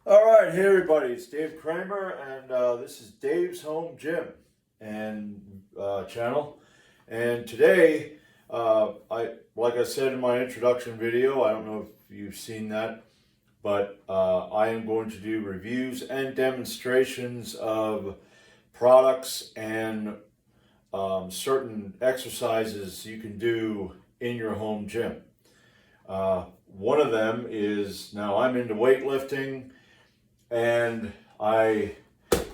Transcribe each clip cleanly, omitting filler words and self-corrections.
All right, hey everybody, it's Dave Kramer, and this is Dave's Home Gym and channel. And today, like I said in my introduction video, I don't know if you've seen that, but I am going to do reviews and demonstrations of products and certain exercises you can do in your home gym. One of them is, now I'm into weightlifting, and I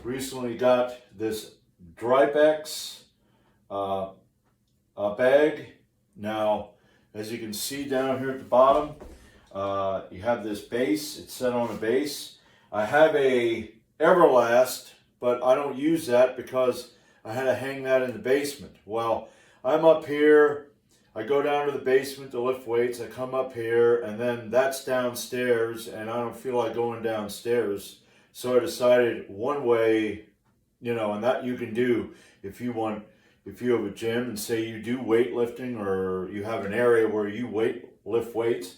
recently got this Dripe X bag. Now, as you can see down here at the bottom, you have this base. It's set on a base. I have a Everlast, but I don't use that because I had to hang that in the basement. Well, I'm up here. I go down to the basement to lift weights. I come up here, and then that's downstairs, and I don't feel like going downstairs. So I decided one way, and that you can do if you have a gym and say you do weightlifting, or you have an area where you lift weights,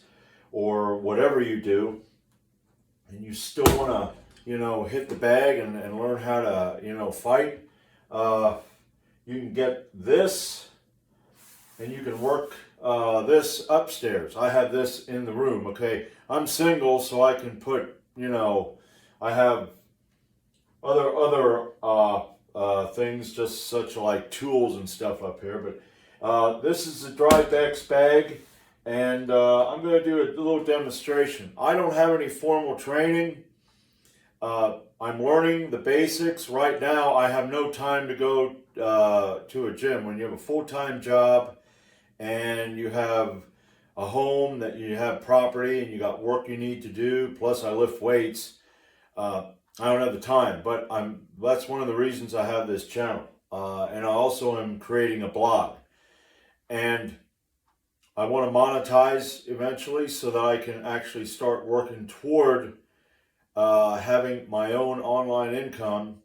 or whatever you do, and you still want to, hit the bag and learn how to, fight. You can get this. And you can work this upstairs. I have this in the room, okay? I'm single, so I can put, I have other things, just such like tools and stuff up here. But this is the Dripe X bag, and I'm going to do a little demonstration. I don't have any formal training. I'm learning the basics. Right now, I have no time to go to a gym. When you have a full-time job, and you have a home, that you have property, and you got work you need to do, plus I lift weights, I don't have the time, but that's one of the reasons I have this channel. And I also am creating a blog. And I want to monetize eventually so that I can actually start working toward having my own online income,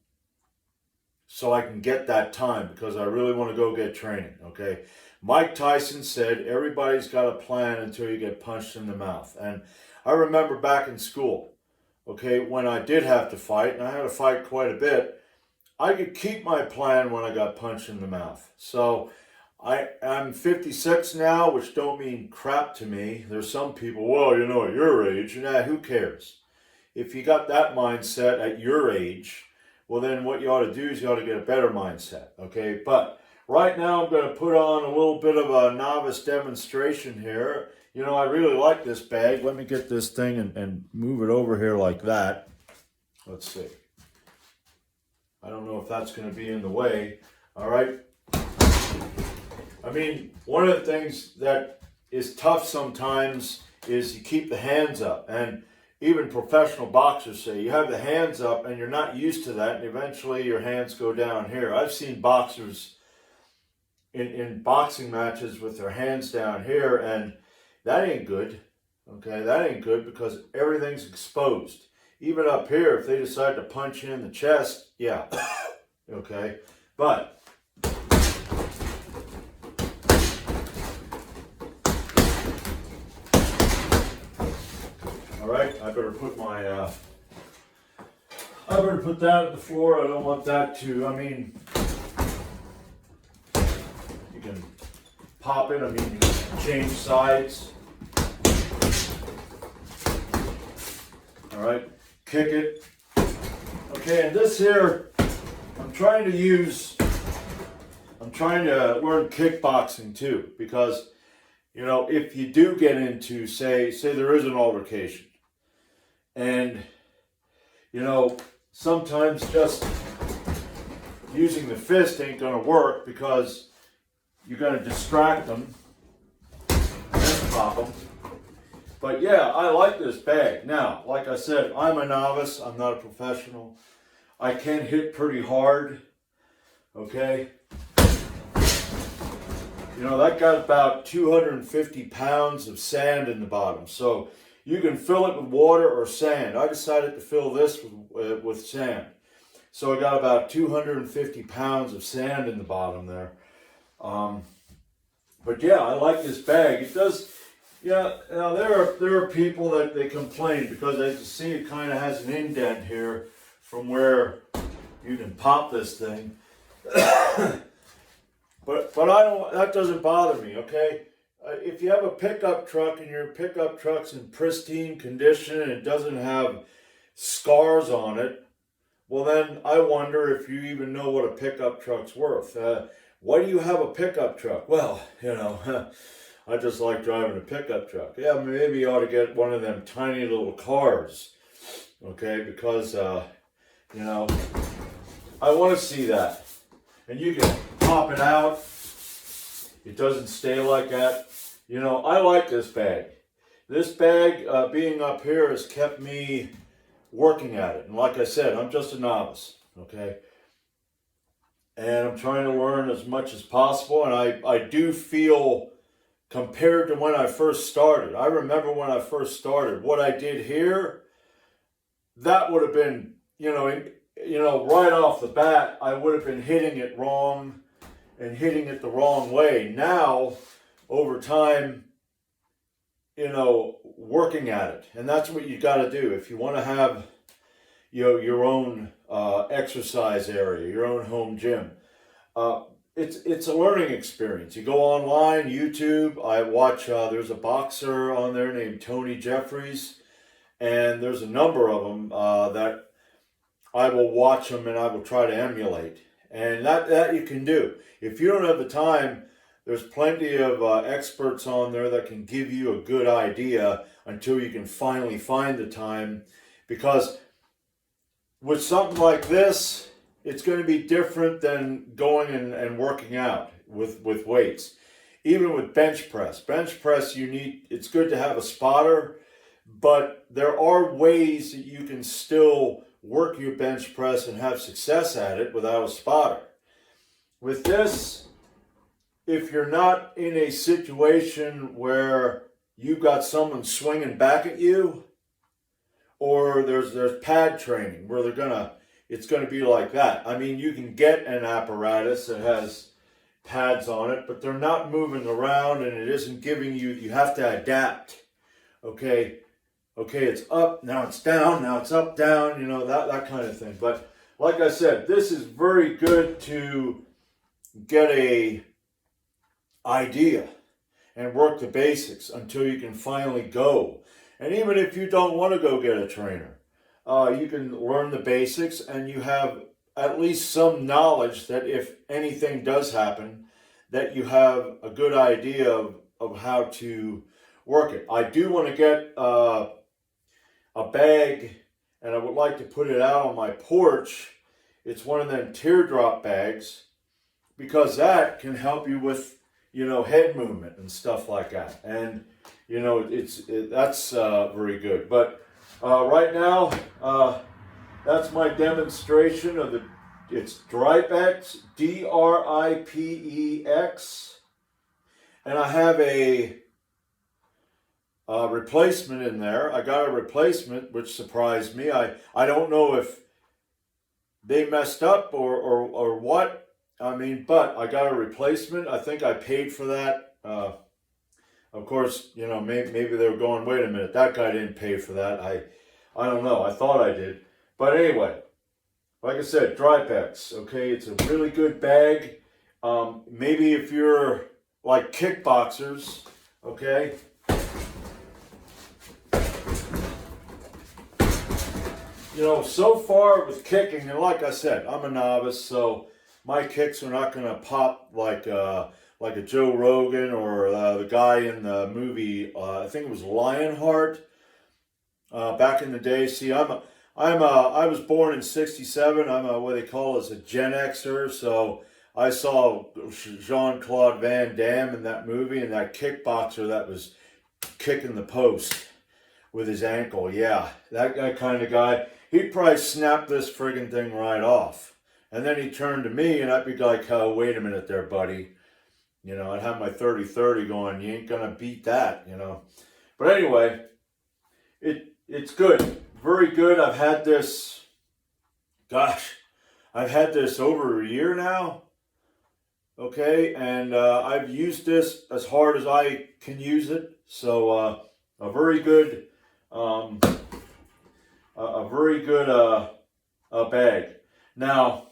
so I can get that time, because I really want to go get training, okay? Mike Tyson said, everybody's got a plan until you get punched in the mouth. And I remember back in school, okay, when I did have to fight, and I had to fight quite a bit, I could keep my plan when I got punched in the mouth. So I'm 56 now, which don't mean crap to me. There's some people, well, at your age, who cares? If you got that mindset at your age, well, then what you ought to do is you ought to get a better mindset, okay? But right now I'm going to put on a little bit of a novice demonstration here. I really like this bag. Let me get this thing and move it over here like that. Let's see. I don't know if that's going to be in the way. All right. I mean, one of the things that is tough sometimes is you keep the hands up. And even professional boxers say you have the hands up and you're not used to that, and eventually your hands go down here. I've seen boxers in boxing matches with their hands down here, and that ain't good. Okay, that ain't good, because everything's exposed. Even up here, if they decide to punch you in the chest, yeah, okay, but all right, I better put that on the floor. I don't want that to, you can pop it, you can change sides. All right, kick it. Okay, and this here, I'm trying to learn kickboxing too, because, if you do get into, say there is an altercation, and, sometimes just using the fist ain't going to work, because you're going to distract them and pop them. But yeah, I like this bag. Now, like I said, I'm a novice. I'm not a professional. I can hit pretty hard. Okay. That got about 250 pounds of sand in the bottom. So you can fill it with water or sand. I decided to fill this with sand. So I got about 250 pounds of sand in the bottom there. But yeah, I like this bag. It does, Yeah, now there are people that they complain because as you see it kind of has an indent here from where you can pop this thing. But I don't. That doesn't bother me. Okay, if you have a pickup truck and your pickup truck's in pristine condition and it doesn't have scars on it, well then I wonder if you even know what a pickup truck's worth. Why do you have a pickup truck? Well, I just like driving a pickup truck. Yeah, maybe you ought to get one of them tiny little cars. Okay, because I want to see that. And you can pop it out. It doesn't stay like that. I like this bag. This bag, being up here, has kept me working at it. And like I said, I'm just a novice, okay? And I'm trying to learn as much as possible. And I do feel, compared to when I first started, I remember when I first started, what I did here, that would have been, right off the bat, I would have been hitting it wrong and hitting it the wrong way. Now, over time, working at it. And that's what you got to do. If you want to have, your own exercise area, your own home gym, it's a learning experience. You go online, YouTube, I watch, there's a boxer on there named Tony Jeffries, and there's a number of them that I will watch them and I will try to emulate. And that you can do. If you don't have the time, there's plenty of experts on there that can give you a good idea until you can finally find the time. Because with something like this, it's going to be different than going and working out with weights. Even with bench press. Bench press, it's good to have a spotter, but there are ways that you can still work your bench press and have success at it without a spotter. With this, if you're not in a situation where you've got someone swinging back at you, or there's pad training where it's going to be like that. I mean, you can get an apparatus that has pads on it, but they're not moving around and it isn't giving you have to adapt. Okay, it's up, now it's down, now it's up, down, that kind of thing. But like I said, this is very good to get a idea and work the basics until you can finally go. And even if you don't want to go get a trainer, you can learn the basics and you have at least some knowledge that if anything does happen, that you have a good idea of how to work it. I do want to get a bag, and I would like to put it out on my porch. It's one of them teardrop bags, because that can help you with, head movement and stuff like that. And, that's very good. But right now, that's my demonstration of it's Dripe X, DRIPE-X. And I have a replacement in there. I got a replacement, which surprised me. I don't know if they messed up or what. I mean, but I got a replacement. I think I paid for that. Of course, maybe they were going, wait a minute, that guy didn't pay for that. I don't know. I thought I did. But anyway, like I said, Dripe X. Okay, it's a really good bag. Maybe if you're like kickboxers, okay. So far with kicking, and like I said, I'm a novice, so my kicks are not going to pop like a Joe Rogan or the guy in the movie. I think it was Lionheart back in the day. See, I was born in '67. I'm what they call as a Gen Xer, so I saw Jean-Claude Van Damme in that movie, and that kickboxer that was kicking the post with his ankle. Yeah, that kind of guy. He'd probably snap this friggin' thing right off. And then he'd turn to me and I'd be like, oh, wait a minute there, buddy. I'd have my 30-30 going, you ain't gonna beat that, But anyway, it's good. Very good. I've had this over a year now. Okay, and I've used this as hard as I can use it. So a very good, bag. Now,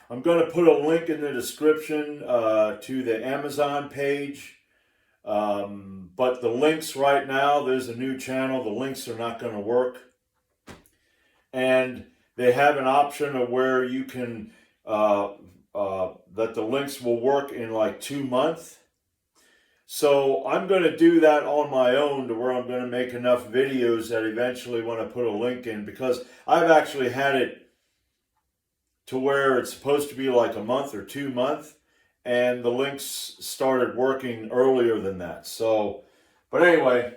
I'm going to put a link in the description to the Amazon page. But the links right now, there's a new channel. The links are not going to work. And they have an option of where you can, that the links will work in like 2 months. So I'm going to do that on my own to where I'm going to make enough videos that eventually when I put a link in, because I've actually had it to where it's supposed to be like a month or 2 months, and the links started working earlier than that. So, but anyway,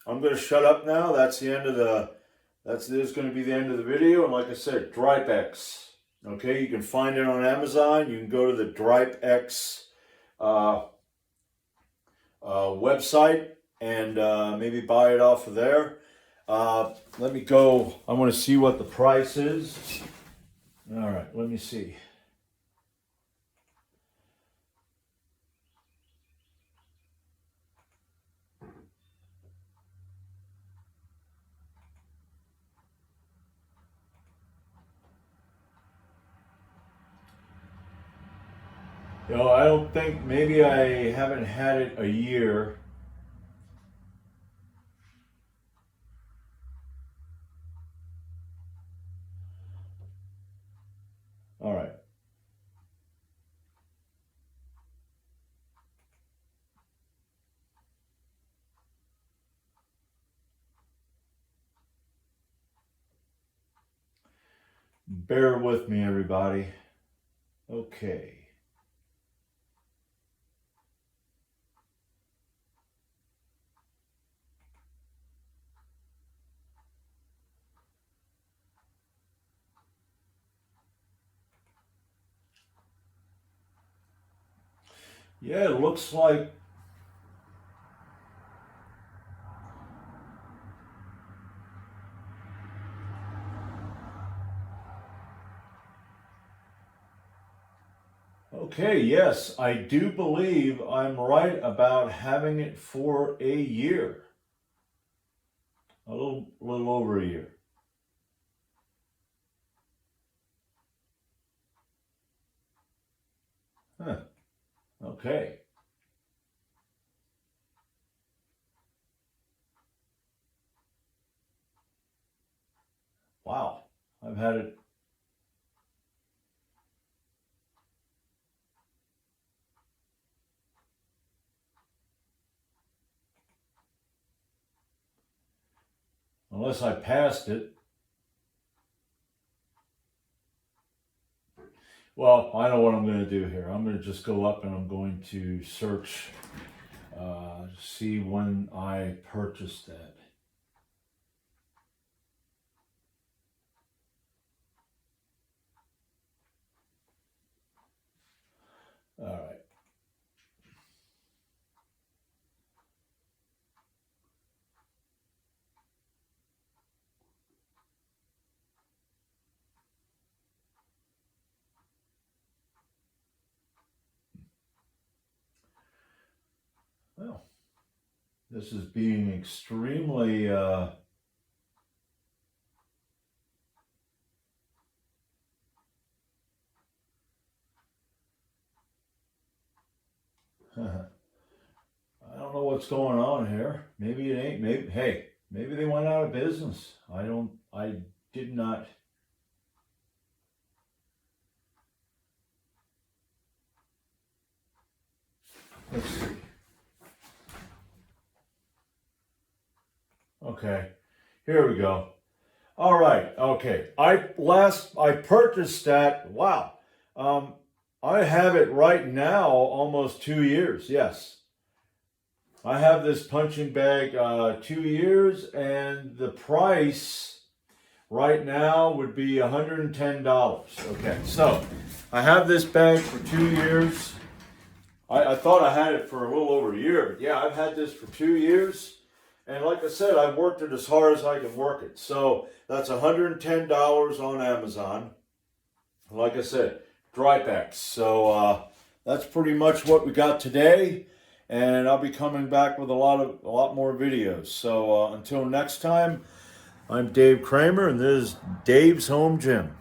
I'm going to shut up now. That's the end of the, this is going to be the end of the video. And like I said, Dripe X. Okay, you can find it on Amazon. You can go to the Dripe X website and maybe buy it off of there. Let me go. I want to see what the price is. All right, let me see. You know, I don't think, maybe I haven't had it a year. All right. Bear with me, everybody. Okay. Yeah, it looks like okay, yes, I do believe I'm right about having it for a year. A little over a year. Huh. Okay. Wow. I've had it. Unless I passed it. Well, I know what I'm going to do here. I'm going to just go up and I'm going to search, see when I purchased that. All right. Well, this is being extremely I don't know what's going on here. Maybe it ain't. Maybe, hey, maybe they went out of business. I did not. Let's see. Okay, here we go. All right, okay. I purchased that. Wow. I have it right now almost 2 years. Yes. I have this punching bag 2 years, and the price right now would be $110. Okay, so I have this bag for 2 years. I thought I had it for a little over a year, but yeah, I've had this for 2 years. And like I said, I've worked it as hard as I can work it. So that's $110 on Amazon. Like I said, Dripe X. So that's pretty much what we got today. and I'll be coming back with a lot more videos. So until next time, I'm Dave Kramer, and this is Dave's Home Gym.